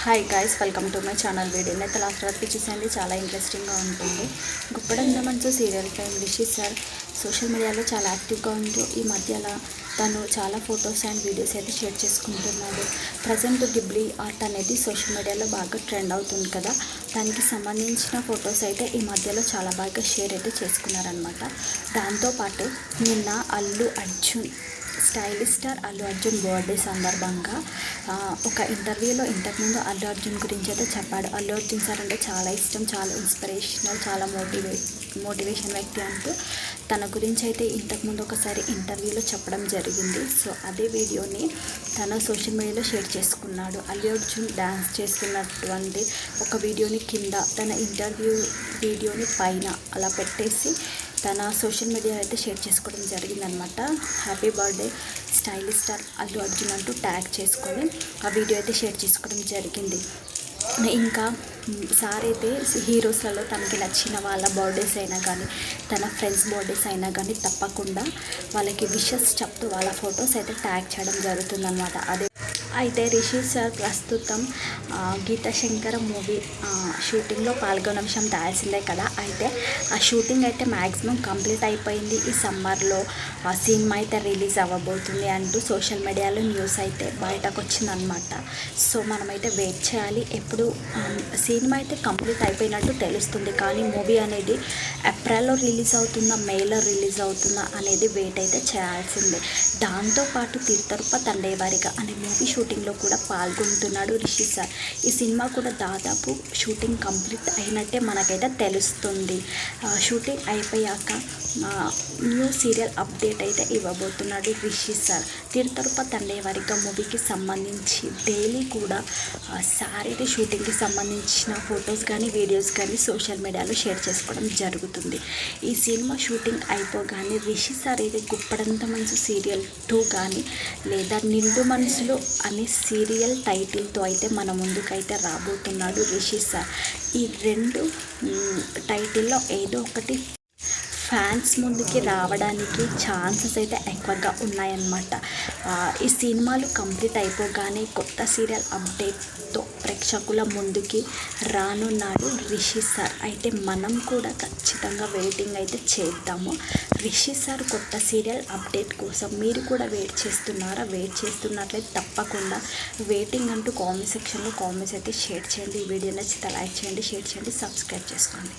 Hi guys, welcome to my channel. వీడియోని అయితే last వరకు చూసేయండి, చాలా ఇంట్రెస్టింగ్గా ఉంటుంది. గుప్పడంగా మంచి సీరియల్ ఫైమ్ రిషి సార్ సోషల్ మీడియాలో చాలా యాక్టివ్గా ఉంటూ ఈ మధ్యలో తను చాలా ఫొటోస్ అండ్ వీడియోస్ అయితే షేర్ చేసుకుంటున్నాడు. ప్రజెంట్ గిబ్లీ ఆర్ట్ అనేది సోషల్ మీడియాలో బాగా ట్రెండ్ అవుతుంది కదా, దానికి సంబంధించిన ఫొటోస్ అయితే ఈ మధ్యలో చాలా బాగా షేర్ అయితే చేసుకున్నారనమాట. దాంతోపాటు నిన్న Allu Arjun stylish star Allu Arjun birthday సందర్భంగా ఒక ఇంటర్వ్యూలో ఇంతకుముందు అల్లు అర్జున్ గురించి అయితే చెప్పాడు. అల్లు అర్జున్ సార్ అంటే చాలా ఇష్టం, చాలా ఇన్స్పిరేషనల్, చాలా మోటివేషన్ వ్యక్తి అంటూ తన గురించి అయితే ఇంతకుముందు ఒకసారి ఇంటర్వ్యూలో చెప్పడం జరిగింది. సో అదే వీడియోని తన సోషల్ మీడియాలో షేర్ చేసుకున్నాడు. అల్లు అర్జున్ డ్యాన్స్ చేసుకున్నటువంటి ఒక వీడియోని కింద, తన ఇంటర్వ్యూ వీడియోని పైన అలా పెట్టేసి తన సోషల్ మీడియా అయితే షేర్ చేసుకోవడం జరిగిందనమాట. Happy birthday stylish star Allu Arjun అంటూ ట్యాగ్ చేసుకొని ఆ వీడియో అయితే షేర్ చేసుకోవడం జరిగింది. ఇంకా సార్ అయితే హీరోస్లలో తనకి నచ్చిన వాళ్ళ బర్త్డేస్ అయినా కానీ, తన ఫ్రెండ్స్ బర్త్డేస్ అయినా కానీ తప్పకుండా వాళ్ళకి విషెస్ చెప్తూ వాళ్ళ ఫొటోస్ అయితే ట్యాగ్ చేయడం జరుగుతుందన్నమాట. అయితే రిషి సార్ ప్రస్తుతం గీతా శంకర మూవీ షూటింగ్లో పాల్గొన్న విషయం తెలిసిందే కదా. అయితే ఆ షూటింగ్ అయితే మ్యాక్సిమం కంప్లీట్ అయిపోయింది. ఈ సమ్మర్లో ఆ సినిమా అయితే రిలీజ్ అవ్వబోతుంది అంటూ సోషల్ మీడియాలో న్యూస్ అయితే బయటకు వచ్చిందనమాట. సో మనమైతే వెయిట్ చేయాలి. ఎప్పుడు సినిమా అయితే కంప్లీట్ అయిపోయినట్టు తెలుస్తుంది, కానీ మూవీ అనేది ఏప్రిల్లో రిలీజ్ అవుతుందా, మేలో రిలీజ్ అవుతుందా అనేది వెయిట్ అయితే చేయాల్సిందే. దాంతోపాటు తిరుతరుప తండేవారిగా అనే మూవీ షూటింగ్లో కూడా పాల్గొంటున్నాడు రిషి సార్. ఈ సినిమా కూడా దాదాపు షూటింగ్ కంప్లీట్ అయినట్టే మనకైతే తెలుస్తుంది. షూటింగ్ అయిపోయాక న్యూ సీరియల్ అప్డేట్ అయితే ఇవ్వబోతున్నాడు రిషి సార్. తిరుతరుప తండేవారిగా మూవీకి సంబంధించి డైలీ కూడా సార్ అయితే షూటింగ్కి సంబంధించిన ఫొటోస్ కానీ వీడియోస్ కానీ సోషల్ మీడియాలో షేర్ చేసుకోవడం జరుగుతుంది. ఈ సినిమా షూటింగ్ అయిపోగానే రిషి సార్ అయితే గుప్పడంత మనసు సీరియల్ 2 కానీ లేదా నిండు మనసులో అనే సీరియల్ టైటిల్తో అయితే మన ముందుకైతే రాబోతున్నాడు రిషి సార్. ఈ 2 టైటిల్లో ఏదో ఒకటి ఫ్యాన్స్ ముందుకి రావడానికి ఛాన్సెస్ అయితే ఎక్కువగా ఉన్నాయన్నమాట. ఈ సినిమాలు కంప్లీట్ అయిపోగానే కొత్త సీరియల్ అప్డేట్తో ప్రేక్షకుల ముందుకి రానున్నాడు రిషి సార్. అయితే మనం కూడా ఖచ్చితంగా వెయిటింగ్ అయితే చేద్దాము రిషి సార్ కొత్త సీరియల్ అప్డేట్ కోసం. మీరు కూడా వెయిట్ చేస్తున్నారా? వెయిట్ చేస్తున్నట్లయితే తప్పకుండా వెయిటింగ్ అంటూ కామెంట్ సెక్షన్లో కామెంట్స్ అయితే షేర్ చేయండి. ఈ వీడియో నచ్చితే లైక్ చేయండి, షేర్ చేయండి, సబ్స్క్రైబ్ చేసుకోండి.